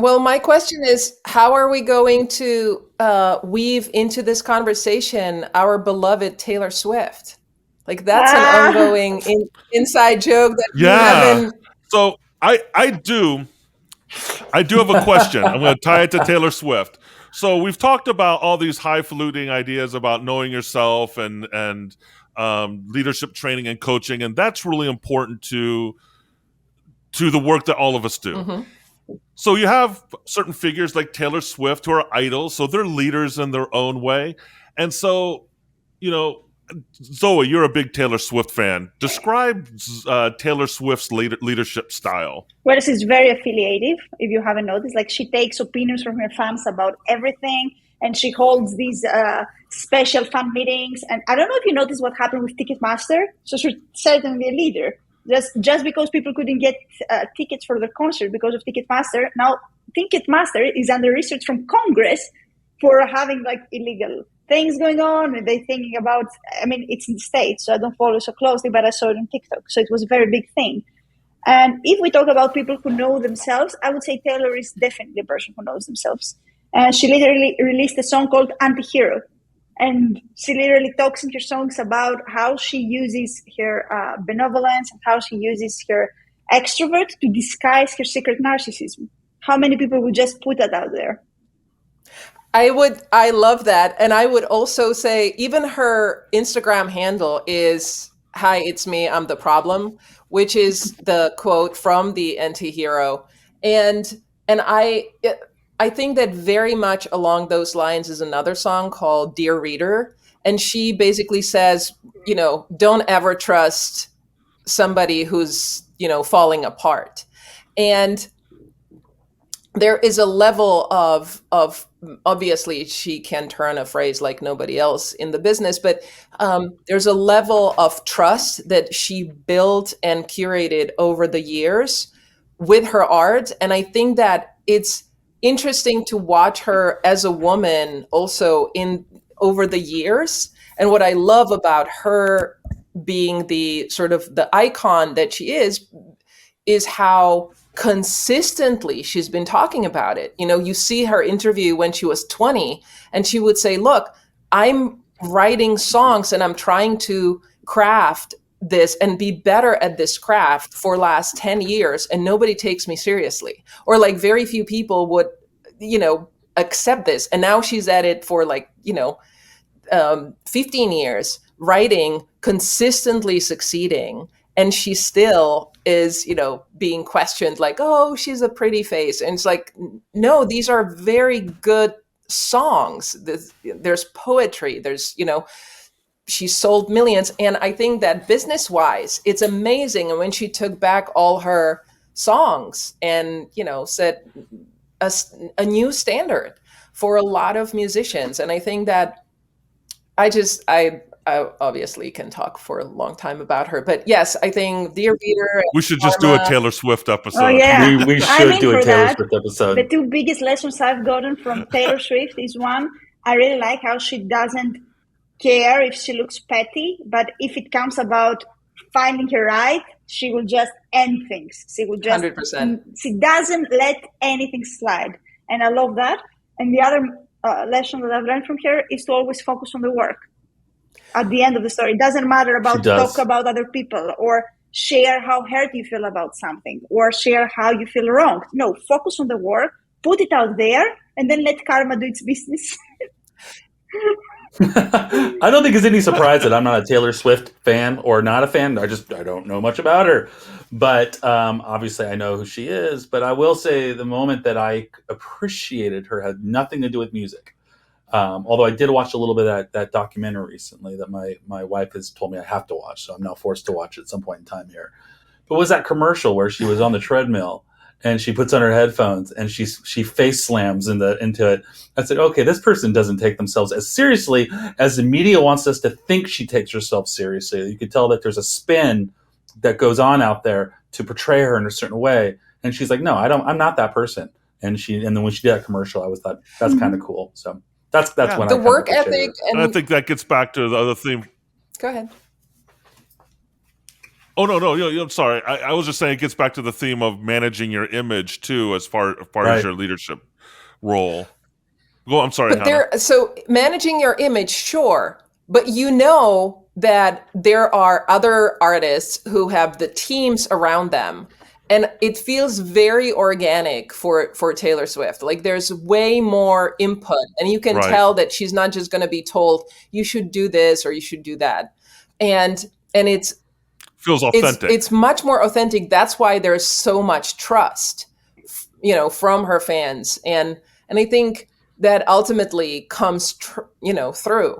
Well, my question is, how are we going to weave into this conversation our beloved Taylor Swift? Like that's an Ah, ongoing inside joke that you Yeah. haven't. So I do have a question. I'm going to tie it to Taylor Swift. So we've talked about all these highfalutin ideas about knowing yourself and leadership training and coaching, and that's really important to the work that all of us do. Mhm. So you have certain figures like Taylor Swift who are idols, so they're leaders in their own way. And so, you know, Zoe, you're a big Taylor Swift fan. Describe Taylor Swift's leadership style. well, she's very affiliative, if you haven't noticed. Like, she takes opinions from her fans about everything, and she holds these special fan meetings. And I don't know if you noticed what happened with Ticketmaster. So she's certainly a leader. Just because people couldn't get tickets for their concert because of Ticketmaster, now Ticketmaster is under research from Congress for having like illegal things going on, and they're thinking about, I mean, it's in the States, so I don't follow so closely, but I saw it on TikTok. So it was a very big thing. And if we talk about people who know themselves, I would say Taylor is definitely a person who knows themselves. And she literally released a song called Anti-Hero. And she literally talks in her songs about how she uses her benevolence and how she uses her extrovert to disguise her secret narcissism. How many people would just put that out there? I love that. And I would also say even her Instagram handle is, "Hi, it's me, I'm the problem," which is the quote from the Anti-Hero. And I think that very much along those lines is another song called Dear Reader. And she basically says, don't ever trust somebody who's, falling apart. And there is a level of obviously she can turn a phrase like nobody else in the business, but there's a level of trust that she built and curated over the years with her art. And I think that it's interesting to watch her as a woman also in over the years. And what I love about her being the sort of the icon that she is how consistently she's been talking about it. You see her interview when she was 20 and she would say, "Look, I'm writing songs and I'm trying to craft this and be better at this craft for last 10 years and nobody takes me seriously." Or like very few people would, accept this. And now she's at it for 15 years, writing, consistently succeeding. And she still is, being questioned like, "Oh, she's a pretty face." And it's like, no, these are very good songs. There's poetry. There's, she sold millions. And I think that business wise, it's amazing. And when she took back all her songs and, set a new standard for a lot of musicians. And I think that I obviously can talk for a long time about her, but yes, I think Dear Reader, We should just do a Karma. Taylor Swift episode. Oh, yeah. We I'm should in do a for Taylor that. Swift episode. The two biggest lessons I've gotten from Taylor Swift is, one, I really like how she doesn't care if she looks petty, but if it comes about finding her right, she will just end things. She will just 100%. She doesn't let anything slide, and I love that. And the other lesson that I've learned from her is to always focus on the work. At the end of the story, it doesn't matter about talk about other people or share how hurt you feel about something or share how you feel wronged. No, focus on the work, put it out there, and then let karma do its business. I don't think it's any surprise that I'm not a Taylor Swift fan or not a fan. I don't know much about her, but obviously I know who she is. But I will say the moment that I appreciated her had nothing to do with music. Although I did watch a little bit of that documentary recently that my wife has told me I have to watch, so I'm now forced to watch it at some point in time here. But was that commercial where she was on the treadmill and she puts on her headphones and she face slams into it? I said, okay, this person doesn't take themselves as seriously as the media wants us to think she takes herself seriously. You could tell that there's a spin that goes on out there to portray her in a certain way. And she's like, no, I'm not that person. And then when she did that commercial, I was thought that's kind of cool. So that's when the I work ethic. And I think that gets back to the other theme. Go ahead. Oh no, I'm sorry. I was just saying it gets back to the theme of managing your image too, as far as your leadership role. Go. I'm sorry, But Hana. so managing your image, sure, but that there are other artists who have the teams around them, and it feels very organic for Taylor Swift. Like there's way more input, and you can tell that she's not just going to be told you should do this or you should do that, and it's feels authentic. It's much more authentic. That's why there's so much trust, from her fans, and I think that ultimately comes, through.